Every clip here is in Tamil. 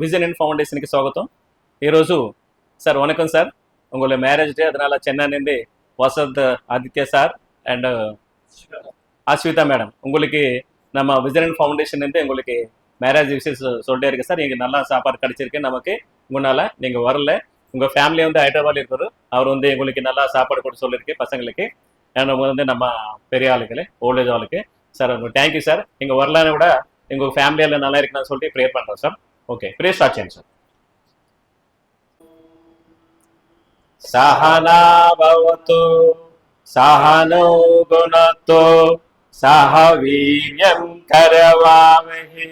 Vision and ஃபவுண்டேஷனுக்கு ஸ்வாகத்தம். ఈరోజు சார் வணக்கம் சார், உங்களுடைய மேரேஜ் டே, அதனால சென்னையிலேருந்து Vasanth Aditya sir and Ashwitha madam உங்களுக்கு நம்ம விசன் அண்ட் ஃபவுண்டேஷன்லேருந்து உங்களுக்கு மேரேஜ் விஷயம் சொல்லிட்டே இருக்கு சார். இங்கே நல்லா சாப்பாடு கிடைச்சிருக்கு நமக்கு. உங்களால் நீங்கள் வரல, உங்கள் ஃபேமிலி வந்து ஹைதராபாத் இருக்கிறார், அவர் வந்து உங்களுக்கு நல்லா சாப்பாடு கொடுத்து சொல்லியிருக்கு பசங்களுக்கு அண்ட் வந்து நம்ம பெரிய ஆளுக்கு ஓல்டேஜ் ஆளுக்கு சார். உங்களுக்கு தேங்க்யூ சார். நீங்கள் வரலான்னு கூட எங்கள் ஃபேமிலியில் நல்லா இருக்குன்னு சொல்லிட்டு ப்ரேயர் பண்ணுறோம் சார். ఓకే ప్రే స్టార్ట్ చేయండి సార్. సహనా భవతు సహనో గుణతో సహ వీర్యం కరవావహే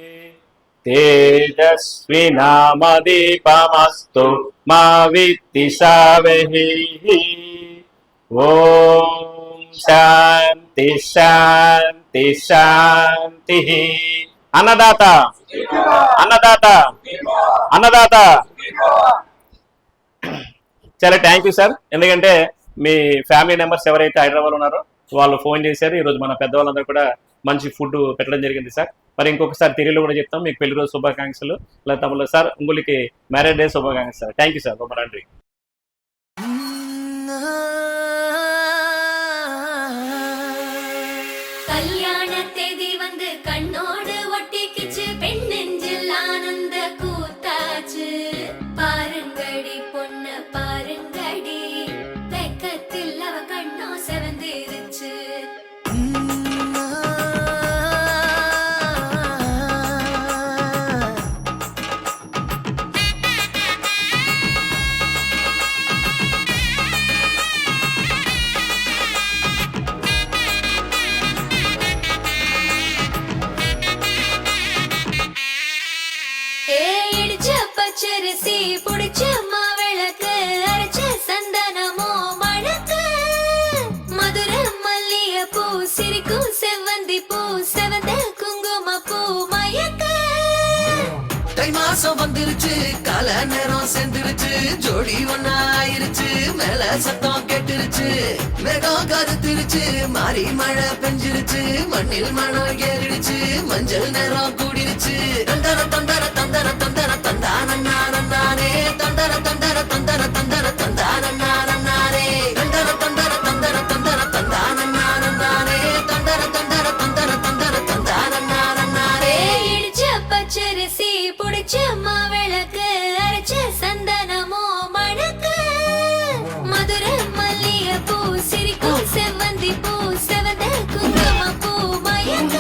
తేజస్వినామదీపమస్తు మా విద్విషావహే. ఓం శాంతి శాంతి శాంతి. అన్నదాత అన్నదాత అన్నదాత. చాలా థ్యాంక్ యూ సార్. ఎందుకంటే మీ ఫ్యామిలీ మెంబర్స్ ఎవరైతే హైదరాబాద్ ఉన్నారో వాళ్ళు ఫోన్ చేశారు. ఈరోజు మన పెద్దవాళ్ళందరూ కూడా మంచి ఫుడ్ పెట్టడం జరిగింది సార్. మరి ఇంకొకసారి తెలుగులో కూడా చెప్తాం. మీకు పెళ్లి రోజు శుభాకాంక్షలు. ఇలా తమ్ముళ్ళు సార్ உங்களுக்கு మ్యారేజ్ డే శుభాకాంక్షలు సార్. Thank you sir. ரொம்ப நன்றி. பச்சரிசி புடிச்ச மாவிளக்கு அரைச்ச சந்தனமோ மணக்கு மதுர மல்லிய பூ சிரிக்கும் செவ்வந்தி பூ செவந்த குங்கும பூ மயக்க. தை மாசம் வந்துருச்சு, கால நேரம் சேர்ந்துருச்சு, ஜோடி ஒன்னா ஆயிருச்சு, மேல சத்தம் கேட்டுருச்சு, மேகம் கருத்துருச்சு, மாறி மழை பெஞ்சிருச்சு, மண்ணில் மணம் ஏறிடுச்சு, மஞ்சள் நேரம் கூடிருச்சு. தந்தர தந்தர தந்தர தந்தர தந்தானே தந்தர தந்தர தந்தர தந்தர தந்தானே தந்தர தந்தர தந்தர தந்தர தந்தானே தந்தர தந்தர தந்தர தந்தர தந்தானே. இடிச்ச பச்சரிசி புடிச்ச மாவிளக்கு அரைச்ச சந்தனமோ மணக்கு மதுர மல்லிய பூ சிரிக்கும் செவ்வந்தி பூ செவந்த குங்கும பூ மயக்க.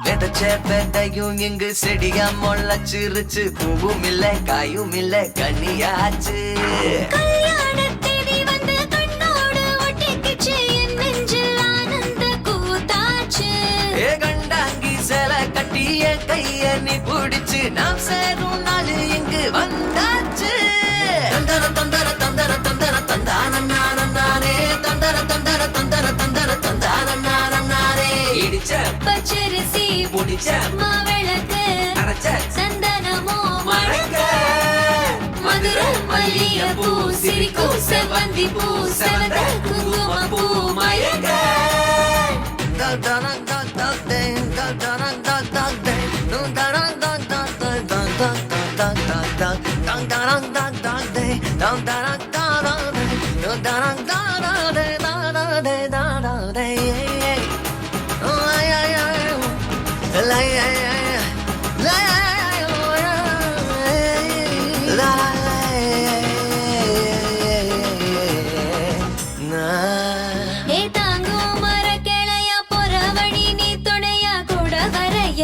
விதைச்ச விதையும் இங்கு செடியா முளைச்சிருச்சு, பூவும் இல்ல காயும் இல்ல கனியாச்சு. கல்யாணத்தேதி வந்து கண்ணோடு ஒட்டிக்கிச்சு, என் நெஞ்சில் ஆனந்த கூத்தாச்சு. ஏ கண்டாங்கி சேல கட்டிய கைய நீ பிடிச்சு, நாம் சேரும் நாள் இங்கு வந்தாச்சு. தந்தர தந்தர தந்தர தந்தர தந்தானே தந்தர தந்தர தந்தர தந்தர தந்தானே. இடிச்ச பச்சரிசி புடிச்ச மாவிளக்கு அரைச்ச சந்தனமோ மணக்க மதுர மல்லிய பூ சிரிக்கும் செவ்வந்தி பூ செவந்த குங்கும பூ மயக்க.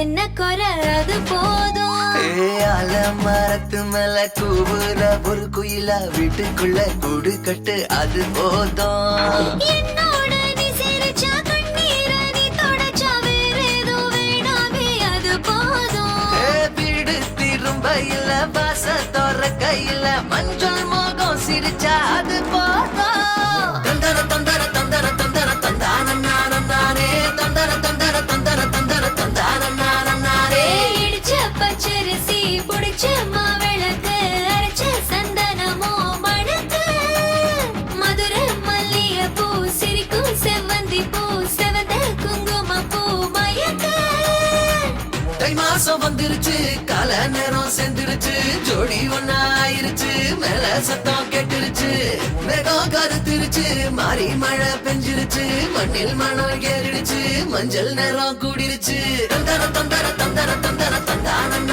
என்ன குறை அது போதும். மரத்து மேல கூவுற ஒரு குயிலா வீட்டுக்குள்ள கூடு கட்டு அது போதும். என்னோட நீ சிரிச்சா கண்ணீர நீ தொடச்சா வேற ஏதோ வேணாமே அது போதும். வீடு திரும்ப இல்ல வாச தோற கையில மஞ்சள் மோகம் சிரிச்சா அது போதும். தந்தர தந்தர தந்தர தந்தர தந்தானே வந்துருச்சு கால நேரம் செந்துருச்சு ஜோடி ஒன்னா ஆயிருச்சு மேல சத்தம் கேட்டுருச்சு மேகம் கருத்துருச்சு மாறி மழை பெஞ்சிருச்சு மண்ணில் மணம் ஏறிடுச்சு மஞ்சள் நேரம் கூடிருச்சு தந்தர தந்தர தந்தர தந்தர தந்தான